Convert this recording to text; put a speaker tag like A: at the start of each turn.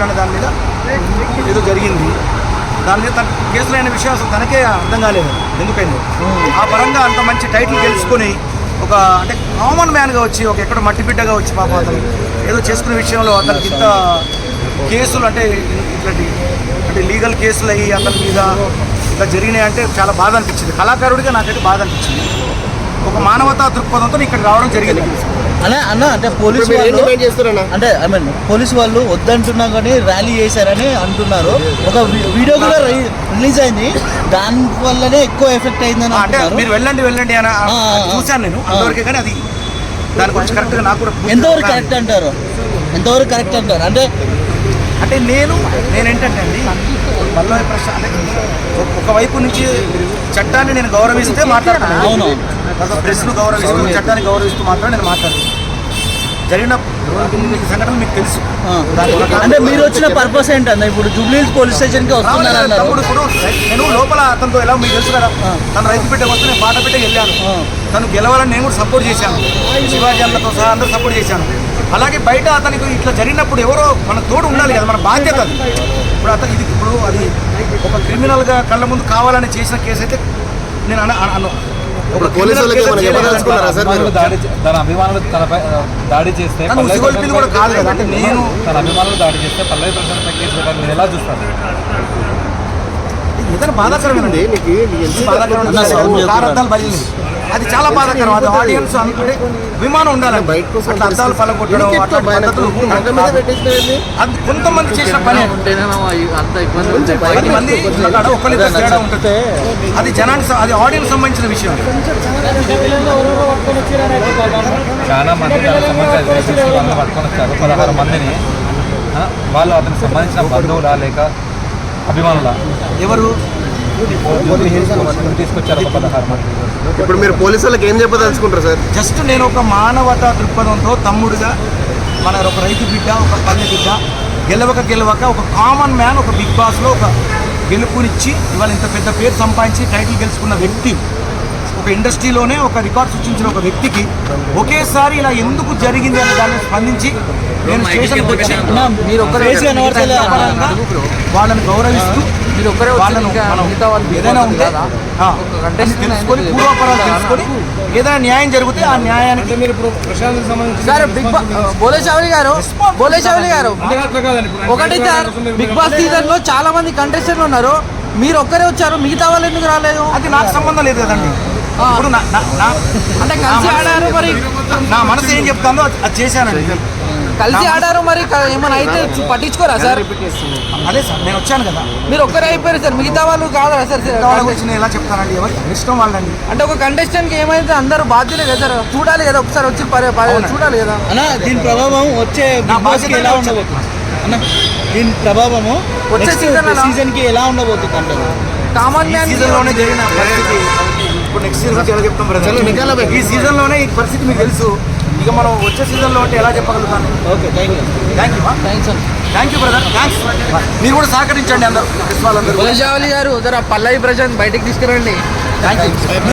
A: చేశారనే దాని మీద ఏదో జరిగింది. దాని మీద కేసులు అయిన విషయం అసలు తనకే అర్థం కాలేదు ఎందుకైంది. ఆ పరంగా అంత మంచి టైటిల్ గెలుచుకొని ఒక అంటే కామన్ మ్యాన్గా వచ్చి ఒక ఎక్కడ మట్టి బిడ్డగా వచ్చి పాపం అతను ఏదో చేసుకునే విషయంలో అతనికి ఇంత కేసులు అంటే ఇట్లాంటి అంటే లీగల్ కేసులు అయ్యి అతని మీద ఇలా జరిగినాయి అంటే చాలా బాధ అనిపించింది. కళాకారుడిగా నాకైతే బాధ అనిపించింది. ఒక మానవతా దృక్పథంతో ఇక్కడ రావడం జరిగింది.
B: అన్న అంటే పోలీసు వాళ్ళు అంటే పోలీసు వాళ్ళు వద్దంటున్నా కానీ ర్యాలీ చేశారని అంటున్నారు. ఒక వీడియో కూడా రిలీజ్ అయింది, దాని వల్లనే ఎక్కువ ఎఫెక్ట్ అయిందని
A: అంటే మీరు వెళ్ళండి అని చూశాను నేను అంతవరకే. కానీ అది దాని గురించి కరెక్ట్గా నాకు కూడా
B: ఎంతవరకు కరెక్ట్ అంటారు అంటే
A: అంటే నేనేంటంటే అండి పల్లవి ప్రశాంత్ ఒకవైపు నుంచి చట్టాన్ని నేను గౌరవిస్తే మాట్లాడతాను.
B: అవును,
A: ప్రెస్ను గౌరవిస్తూ చట్టాన్ని గౌరవిస్తూ నేను మాట్లాడను. జరిగిన సంఘటన మీకు తెలుసు.
B: అంటే మీరు వచ్చిన పర్పస్ ఏంటన్నా? ఇప్పుడు జూబ్లీహిల్స్ పోలీస్ స్టేషన్కి వస్తున్నారు.
A: ఇప్పుడు నేను లోపల అతనితో ఎలా మీకు తెలుసు కదా, తను రైతు బిడ్డ వస్తే నేను పాట బిడ్డకి వెళ్ళాను. తను గెలవాలని నేను కూడా సపోర్ట్ చేశాను. శివాజీ అన్నతో సహా అందరూ సపోర్ట్ చేశాను. అలాగే బయట అతనికి ఇట్లా జరిగినప్పుడు ఎవరో మన తోడు ఉండాలి కదా, మన బాధ్యత అది. ఇప్పుడు ఇప్పుడు అది ఒక క్రిమినల్గా కళ్ళ ముందు కావాలని చేసిన కేసు అయితే నేను
C: తన అభిమానులు తనపై దాడి చేస్తే
A: కూడా కాదు కదా. అంటే నేను
C: తన అభిమానులు దాడి చేస్తే పల్లవి ప్రశాంత్ కేసు మీరు ఎలా చూస్తారు?
A: ఏదైనా బాధాకరమైనది అర్థాలు బయలు అది చాలా బాధాకరం. అది ఆడియన్స్ అంటే విమానం ఉండాలి. అట్లా అర్థాలు పలకొట్టడం అది కొంతమంది చేసిన పని. 10 మంది ఒకరిద్దరు తేడా ఉంటుంది. అది జనానికి అది ఆడియన్స్ సంబంధించిన విషయం.
C: చాలా మంది దానికి సంబంధించిన పట్టుకొని వచ్చారు 16 మందిని. వాళ్ళు అతనికి సంబంధించిన బంధువులా లేక అభిమానులా?
A: ఎవరు
C: తీసుకొచ్చారు 16 మంది.
D: ఇప్పుడు మీరు పోలీసులకు ఏం చెప్పదలుచుకుంటారు సార్?
A: జస్ట్ నేను ఒక మానవతా దృక్పథంతో తమ్ముడుగా మన ఒక రైతు బిడ్డ ఒక పల్లె బిడ్డ గెలవక ఒక కామన్ మ్యాన్ ఒక బిగ్ బాస్లో ఒక గెలుపునిచ్చి ఇవాళ ఇంత పెద్ద పేరు సంపాదించి టైటిల్ గెలుచుకున్న వ్యక్తి, ఒక ఇండస్ట్రీలోనే ఒక రికార్డ్ సృష్టించిన ఒక వ్యక్తికి ఒకేసారి ఇలా ఎందుకు జరిగింది అనే దాన్ని స్పందించి నేను స్టేషన్కి వచ్చి వాళ్ళని గౌరవిస్తూ వాళ్ళను ఏదైనా ఉంటే తెలుసుకొని పూర్వాపరాలు తెలుసుకొని ఏదైనా న్యాయం జరిగితే ఆ న్యాయానికి మీరు ఇప్పుడు ప్రశాంత్కి సంబంధించి
E: బోలేశౌలి గారు ఒకటి సార్, బిగ్ బాస్ సీజన్ లో చాలా మంది కంటెస్టెంట్లు ఉన్నారు, మీరు ఒక్కరే వచ్చారు, మిగతా వాళ్ళు ఎందుకు రాలేదు?
A: అది నాకు సంబంధం లేదు కదండి. ఇప్పుడు
E: అంటే కలిసి ఆడారు, మరి
A: నా మనసు ఏం చెప్తానో అది చేశానండి.
E: కలిసి ఆడారు, మరి ఏమైనా అయితే పట్టించుకోరా సార్?
A: అదే సార్ నేను వచ్చాను కదా.
E: మీరు ఒక్కరే అయిపోయారు సార్, మిగతా వాళ్ళు కాదా సార్?
A: నేను ఎలా చెప్తానండి, ఎవరు ఇష్టం వాళ్ళండి.
E: అంటే ఒక కంటెస్టెంట్ కి ఏమైతే అందరూ బాధ్యులే కదా సార్, చూడాలి కదా ఒకసారి వచ్చి చూడాలి కదా
B: అన్న. దీని ప్రభావం వచ్చే ఎలా ఉండబోతుంది అన్న? దీని ప్రభావము వచ్చే సీజన్ కి ఎలా ఉండబోతుంది అంటారు?
E: కామన్ మ్యాన్
A: సీజన్లోనే జరిగిన పరిస్థితి ఇప్పుడు నెక్స్ట్ సీజన్ ఎలా చెప్తాం బ్రదర్? ఈ సీజన్లోనే ఈ పరిస్థితి మీకు తెలుసు. ఇక మనం వచ్చే సీజన్లో ఉంటే ఎలా చెప్పగలుగుతాను?
B: Okay, thank you
A: brother, thanks. మీరు కూడా సహకరించండి అందరూ, వాళ్ళందరూ.
E: బోలేశౌలి గారు పల్లవి ప్రశాంత్ బయటకు తీసుకురండి.
A: Thank you.